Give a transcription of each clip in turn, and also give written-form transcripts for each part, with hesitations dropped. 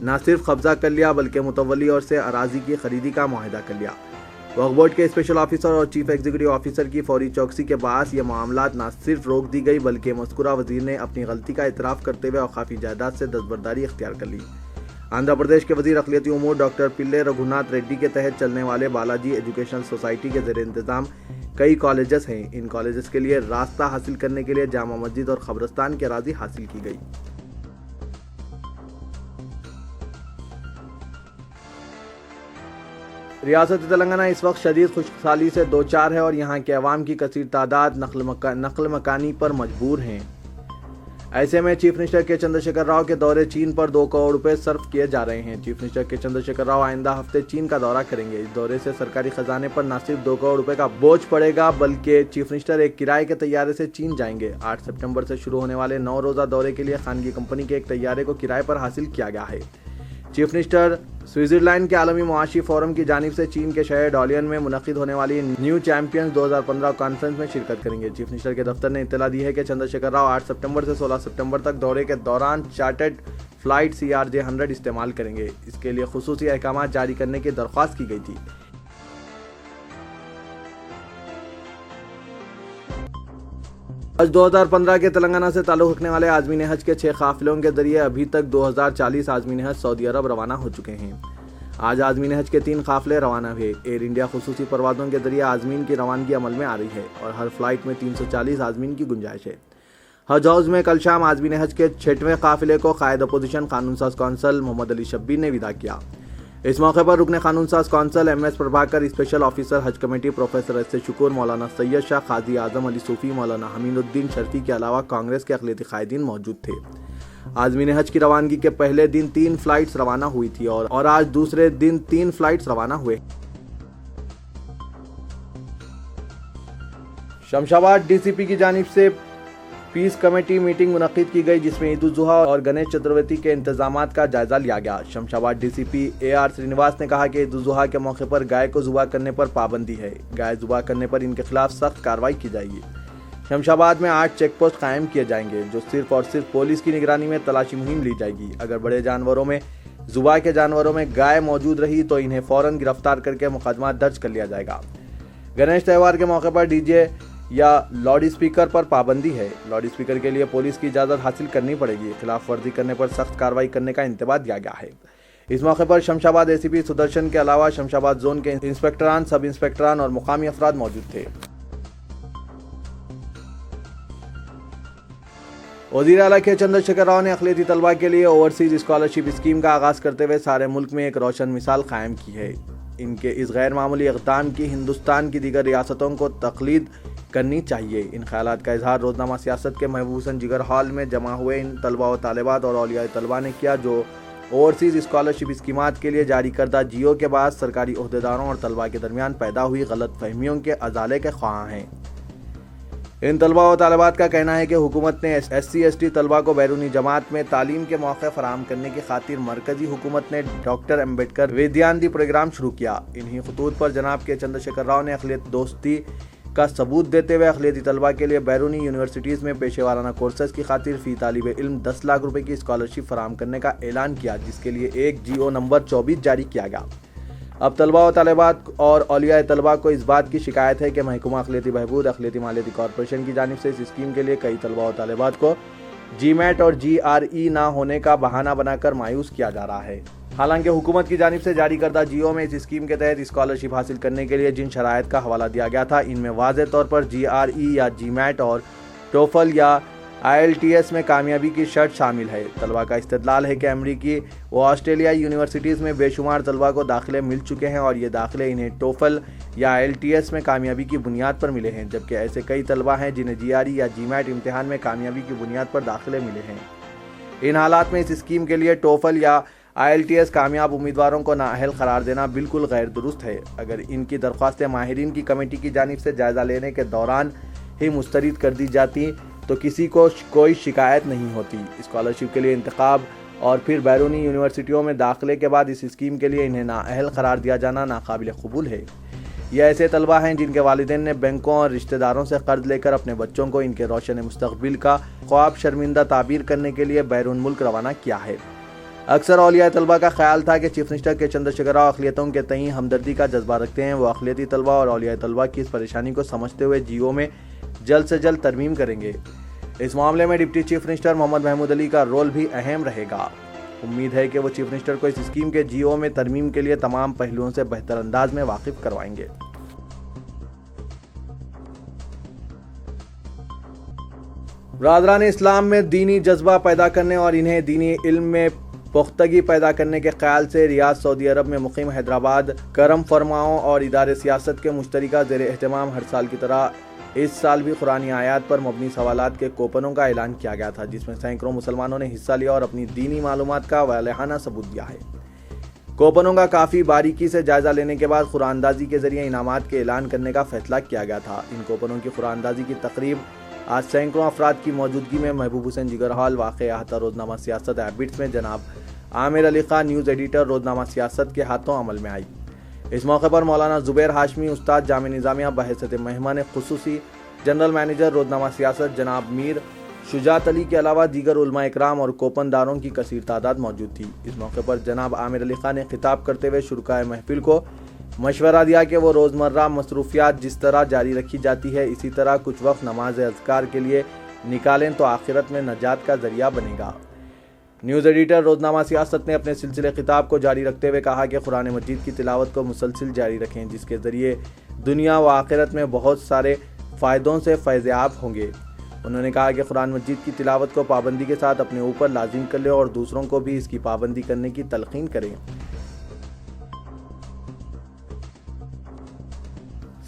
نہ صرف قبضہ کر لیا بلکہ متولی اور سے اراضی کی خریدی کا معاہدہ کر لیا۔ وقف بورڈ کے اسپیشل آفیسر اور چیف ایگزیکٹو آفیسر کی فوری چوکسی کے باعث یہ معاملات نہ صرف روک دی گئی بلکہ مذکورہ وزیر نے اپنی غلطی کا اعتراف کرتے ہوئے اوقافی جائیداد سے دستبرداری اختیار کر لی۔ آندھرا پردیش کے وزیر اقلیتی امور ڈاکٹر پلے رگھوناتھ ریڈی کے تحت چلنے والے بالاجی ایجوکیشنل سوسائٹی کے زیر انتظام کئی کالجز ہیں۔ ان کالجز کے لیے راستہ حاصل کرنے کے لیے جامع مسجد اور قبرستان کی اراضی حاصل کی گئی۔ ریاست تلنگانہ اس وقت شدید خشک سالی سے دوچار ہے اور یہاں کے عوام کی کثیر تعداد نقل مکانی پر مجبور ہیں۔ ایسے میں چیف منسٹر کے چندرشیکھر راؤ کے دورے چین پر 2 کروڑ روپے صرف کیے جا رہے ہیں۔ چیف منسٹر کے چندرشیکھر راؤ آئندہ ہفتے چین کا دورہ کریں گے۔ اس دورے سے سرکاری خزانے پر نہ صرف 2 کروڑ روپے کا بوجھ پڑے گا بلکہ چیف منسٹر ایک کرائے کے طیارے سے چین جائیں گے۔ 8 سپٹمبر سے شروع ہونے والے 9 روزہ دورے کے لیے خانگی کمپنی کے ایک طیارے کو کرائے پر حاصل کیا گیا ہے۔ چیف منسٹر سوئٹزرلینڈ کے عالمی معاشی فورم کی جانب سے چین کے شہر ڈالین میں منعقد ہونے والی نیو چیمپئنز 2015 کانفرنس میں شرکت کریں گے۔ چیف منسٹر کے دفتر نے اطلاع دی ہے کہ چندرشیکھر راؤ 8 سپٹمبر سے 16 سپٹمبر تک دورے کے دوران چارٹرڈ فلائٹ CRJ-100 استعمال کریں گے۔ اس کے لیے خصوصی احکامات جاری کرنے کی درخواست کی گئی تھی۔ حج 2015 کے تلنگانہ سے تعلق رکھنے والے عازمین حج کے 6 قافلوں کے ذریعے ابھی تک 2040 عازمین حج سعودی عرب روانہ ہو چکے ہیں۔ آج عازمین حج کے 3 قافلے روانہ ہوئے۔ ایئر انڈیا خصوصی پروازوں کے ذریعے عازمین کی روانگی عمل میں آ رہی ہے اور ہر فلائٹ میں 340 عازمین کی گنجائش ہے۔ حج ہاؤس میں کل شام عازمین حج کے 6ویں قافلے کو قائد اپوزیشن قانون ساز کونسل محمد علی شبیر نے وداع کیا۔ اس موقع پر رکن قانون ساز council MS Prabhakar, special officer حج کمیٹی پروفیسر S شکور، مولانا سید شاہ، قاضی اعظم علی صوفی، مولانا حمید الدین شرفی کے علاوہ کانگریس کے اقلیتی قائدین موجود تھے۔ عازمین حج کی روانگی کے پہلے دن 3 فلائٹس روانہ ہوئی تھی اور آج دوسرے دن 3 فلائٹس روانہ ہوئے۔ شمشاباد DCP کی جانب سے پیس کمیٹی میٹنگ منعقد کی گئی جس میں عید الاضحیٰ اور گنیش چترویدی کے انتظامات کا جائزہ لیا گیا۔ شمشاباد DCP AR سرینواس نے کہا کہ عید الاضحیٰ کے موقع پر گائے کو ذبح کرنے پر پابندی ہے۔ گائے ذبح کرنے پر ان کے خلاف سخت کارروائی کی جائے گی۔ شمشاباد میں 8 چیک پوسٹ قائم کیے جائیں گے جو صرف اور صرف پولیس کی نگرانی میں تلاشی مہم لی جائے گی۔ اگر بڑے جانوروں میں ذبح کے جانوروں میں گائے موجود رہی تو انہیں فوراً گرفتار کر کے مقدمہ درج کر لیا جائے گا۔ گنیش تہوار کے موقع پر DJ یا لاؤڈ اسپیکر پر پابندی ہے۔ لاؤڈ اسپیکر کے لیے پولیس کی اجازت حاصل کرنی پڑے گی۔ خلاف ورزی کرنے پر سخت کارروائی کرنے کا انتباہ دیا گیا ہے۔ اس موقع پر شمشاباد ACP سدرشن کے علاوہ شمشاباد زون کے انسپکٹران، سب انسپکٹران اور مقامی افراد موجود تھے۔ وزیر اعلیٰ کے چندرشیکھر راؤ نے اقلیتی طلباء کے لیے اوورسیز اسکالرشپ اسکیم کا آغاز کرتے ہوئے سارے ملک میں ایک روشن مثال قائم کی ہے۔ ان کے اس غیر معمولی اقدام کی ہندوستان کی دیگر ریاستوں کو تقلید کرنی چاہیے۔ ان خیالات کا اظہار روزنامہ سیاست کے محبوب حسن جگر ہال میں جمع ہوئے ان طلباء و طالبات اور اولیاء طلباء نے کیا جو اوورسیز اسکالرشپ اسکیمات کے لیے جاری کردہ جیو کے بعد سرکاری عہدیداروں اور طلباء کے درمیان پیدا ہوئی غلط فہمیوں کے ازالے کے خواہاں ہیں۔ ان طلباء و طالبات کا کہنا ہے کہ حکومت نے SC/ST طلباء کو بیرونی جماعت میں تعلیم کے موقع فراہم کرنے کی خاطر مرکزی حکومت نے ڈاکٹر امبیڈکر ودیاندھی پروگرام شروع کیا۔ انہی خطوط پر جناب کے چندرشیکھر راؤ نے اقلیت دوستی کا ثبوت دیتے ہوئے اقلیتی طلباء کے لیے بیرونی یونیورسٹیز میں پیشے وارانہ کورسز کی خاطر فی طالب علم 10 لاکھ روپے کی اسکالرشپ فراہم کرنے کا اعلان کیا جس کے لیے ایک GO نمبر 24 جاری کیا گیا۔ اب طلباء و طالبات اور اولیاء طلباء کو اس بات کی شکایت ہے کہ محکمہ اقلیتی بہبود اقلیتی مالیاتی کارپوریشن کی جانب سے اس اسکیم کے لیے کئی طلباء و طالبات کو GMAT اور GRE نہ ہونے کا بہانہ بنا کر مایوس کیا جا رہا ہے۔ حالانکہ حکومت کی جانب سے جاری کردہ GO میں اس اسکیم کے تحت اسکالرشپ حاصل کرنے کے لیے جن شرائط کا حوالہ دیا گیا تھا ان میں واضح طور پر GRE یا GMAT اور TOEFL یا IELTS میں کامیابی کی شرط شامل ہے۔ طلباء کا استدلال ہے کہ امریکی و آسٹریلیائی یونیورسٹیز میں بے شمار طلباء کو داخلے مل چکے ہیں اور یہ داخلے انہیں TOEFL یا IELTS میں کامیابی کی بنیاد پر ملے ہیں جبکہ ایسے کئی طلباء ہیں جنہیں GRE یا GMAT امتحان میں کامیابی کی بنیاد پر داخلے ملے ہیں۔ ان حالات میں اس اسکیم کے لیے TOEFL یا IELTS کامیاب امیدواروں کو نااہل قرار دینا بالکل غیر درست ہے۔ اگر ان کی درخواستیں ماہرین کی کمیٹی کی جانب سے جائزہ لینے کے دوران ہی مسترد کر دی جاتی تو کسی کو کوئی شکایت نہیں ہوتی۔ اسکالرشپ کے لیے انتخاب اور پھر بیرونی یونیورسٹیوں میں داخلے کے بعد اس اسکیم کے لیے انہیں نااہل قرار دیا جانا ناقابل قبول ہے۔ یہ ایسے طلباء ہیں جن کے والدین نے بینکوں اور رشتہ داروں سے قرض لے کر اپنے بچوں کو ان کے روشن مستقبل کا خواب شرمندہ تعبیر کرنے کے لیے بیرون ملک روانہ کیا ہے۔ اکثر اولیاء طلبہ کا خیال تھا کہ چیف منسٹر کے چندر شیکھر راؤ اقلیتوں کے تئیں ہمدردی کا جذبہ رکھتے ہیں. وہ اقلیتی طلبہ اور اولیاء طلبہ کی اس پریشانی کو سمجھتے ہوئے جیو میں جلد سے جلد ترمیم کریں گے. اس معاملے میں ڈپٹی چیف منسٹر محمد محمود علی کا رول بھی اہم رہے گا. امید ہے کہ وہ چیف منسٹر کو اس اسکیم کے جیو میں ترمیم کے لیے تمام پہلوؤں سے بہتر انداز میں واقف کروائیں گے. برادران اسلام میں دینی جذبہ پیدا کرنے اور انہیں دینی علم میں پختگی پیدا کرنے کے خیال سے ریاض سعودی عرب میں مقیم حیدرآباد کرم فرماؤں اور ادارے سیاست کے مشترکہ زیر اہتمام ہر سال کی طرح اس سال بھی قرآنی آیات پر مبنی سوالات کے کوپنوں کا اعلان کیا گیا تھا، جس میں سینکڑوں مسلمانوں نے حصہ لیا اور اپنی دینی معلومات کا والہانہ ثبوت دیا ہے. کوپنوں کا کافی باریکی سے جائزہ لینے کے بعد قرآن اندازی کے ذریعے انعامات کے اعلان کرنے کا فیصلہ کیا گیا تھا. ان کوپنوں کی قرآن اندازی کی تقریب آج سینکڑوں افراد کی موجودگی میں محبوب حسین جگر ہال واقع احاطہ روزنامہ سیاست ہیبٹس میں جناب عامر علی خان نیوز ایڈیٹر روزنامہ سیاست کے ہاتھوں عمل میں آئی. اس موقع پر مولانا زبیر ہاشمی استاد جامع نظامیہ بحیثیت مہمان خصوصی جنرل مینیجر روزنامہ سیاست جناب میر شجاعت علی کے علاوہ دیگر علماء اکرام اور کوپن داروں کی کثیر تعداد موجود تھی. اس موقع پر جناب عامر علی خان نے خطاب کرتے ہوئے شرکائے محفل کو مشورہ دیا کہ وہ روزمرہ مصروفیات جس طرح جاری رکھی جاتی ہے اسی طرح کچھ وقت نماز اذکار کے لیے نکالیں تو آخرت میں نجات کا ذریعہ بنے گا. نیوز ایڈیٹر روزنامہ سیاست نے اپنے سلسلے خطاب کو جاری رکھتے ہوئے کہا کہ قرآن مجید کی تلاوت کو مسلسل جاری رکھیں، جس کے ذریعے دنیا و آخرت میں بہت سارے فائدوں سے فیض یاب ہوں گے. انہوں نے کہا کہ قرآن مجید کی تلاوت کو پابندی کے ساتھ اپنے اوپر لازم کر لیں اور دوسروں کو بھی اس کی پابندی کرنے کی تلقین کریں.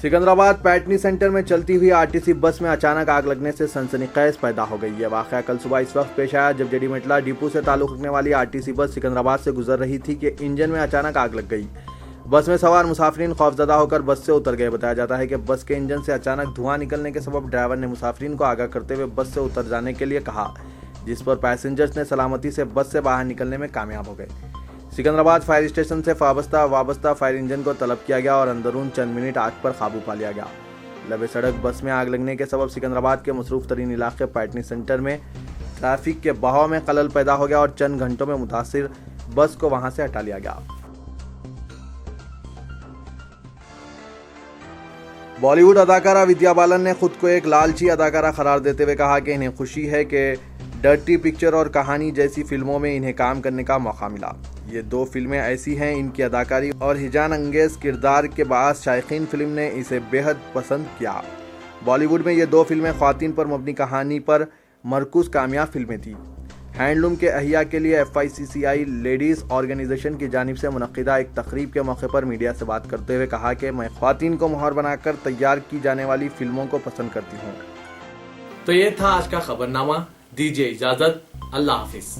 سکندرآباد پیٹنی سینٹر میں چلتی ہوئی آرٹیسی بس میں اچانک آگ لگنے سے سنسنی خیز پیدا ہو گئی. یہ واقعہ کل صبح اس وقت پیش آیا جب جیڈی میٹلا ڈپو سے تعلق رکھنے والی آرٹیسی بس سکندرآباد سے گزر رہی تھی کہ انجن میں اچانک آگ لگ گئی. بس میں سوار مسافرین خوفزدہ ہو کر بس سے اتر گئے. بتایا جاتا ہے کہ بس کے انجن سے اچانک دھواں نکلنے کے سبب ڈرائیور نے مسافرین کو آگاہ کرتے ہوئے بس سے اتر جانے کے لیے کہا، جس پر پیسنجرز نے سلامتی سے بس سے باہر نکلنے میں کامیاب ہو گئے. سکندرآباد فائر اسٹیشن سے وابستہ فائر انجن کو طلب کیا گیا اور اندرون چند منٹ آگ پر قابو پا لیا گیا. لبے سڑک بس میں آگ لگنے کے سبب سکندرآباد کے مصروف ترین علاقے پیٹنی سینٹر میں ٹریفک کے بہاؤ میں خلل پیدا ہو گیا اور چند گھنٹوں میں متاثر بس کو وہاں سے ہٹا لیا گیا. بالی ووڈ اداکارہ ودیا بالن نے خود کو ایک لالچی اداکارہ قرار دیتے ہوئے کہا کہ انہیں خوشی ہے کہ ڈرٹی پکچر اور کہانی جیسی فلموں میں انہیں کام کرنے کا موقع ملا. یہ دو فلمیں ایسی ہیں ان کی اداکاری اور ہیجان انگیز کردار کے باعث شائقین فلم نے اسے بے حد پسند کیا. بالی ووڈ میں یہ دو فلمیں خواتین پر مبنی کہانی پر مرکوز کامیاب فلمیں تھیں. ہینڈلوم کے احیاء کے لیے FICCI لیڈیز آرگنائزیشن کی جانب سے منعقدہ ایک تقریب کے موقع پر میڈیا سے بات کرتے ہوئے کہا کہ میں خواتین کو مہر بنا کر تیار کی جانے والی فلموں کو پسند کرتی ہوں. تو یہ تھا آج کا خبرنامہ. دیجیے اجازت. اللہ حافظ.